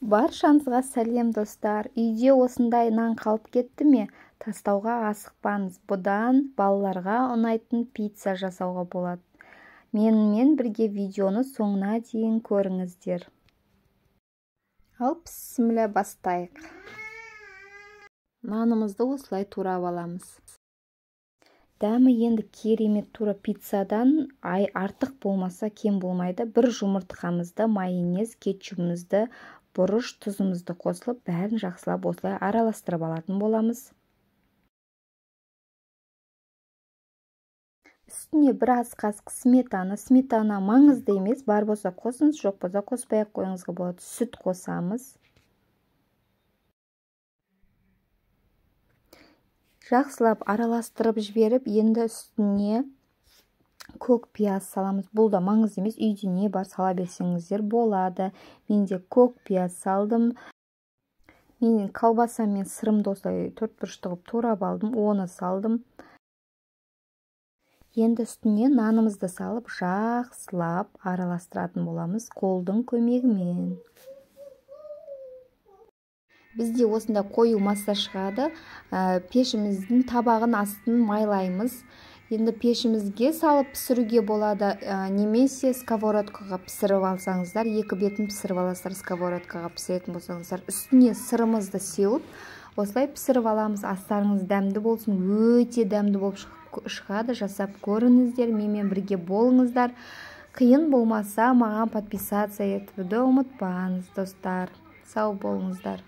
Баршаңызға сәлем достар. Үйде осындай нан қалып кетті ме? Тастауға асықпаңыз. Бұдан балаларға ұнайтын пицца жасауға болады. Менімен бірге видеоны соңына дейін көріңіздер. Ал бісміллә бастайық. Нанымызды осылай турап аламыз. Дәмі енді керемет, тура пиццадан артық болмаса кем болмайды. Бір жұмыртқамызды, майонез, кетчупымызды, бұрыш, тұзымызды қосылып, бәрін жақсылап осылай араластырып алатын боламыз. Үстіне бір ас қасық сметана маңызды емес, бар болса қосыңыз, жоқ болса қоспай қойыңызға болады. Сүт қосамыз. Жақсылап араластырып жіберіп, енді үстіне көк пияз саламыз. Бұл да маңызды емес, үйде не бар сала берсеңіздер болады. Менде көк пияз салдым. Мен колбаса мен сырымды осылай төрт бұрышты қылып турап алдым, оны салдым. Енді үстіне нанымызды салып, жақсылап араластыратын боламыз қолдың көмегімен. Бізде осында қою масса шығады. Пешіміздің табағын астын майлаймыз. Енді пешімізге салып пісіруге болады, немесе сковородкаға пісіріп алсаңыздар, екі бетін пісіріп аласыздар, сковородкаға пісіретін болсаңыздар. Үстіне сырымызды сеуіп, осылай пісіріп аламыз. Астарыңыз дәмді болсын, өте дәмді болып шығады. Жасап көріңіздер, менімен бірге болыңыздар. Қиын болмаса, маған подписаться етуді ұмытпаңыз, достар. Сау болыңыздар.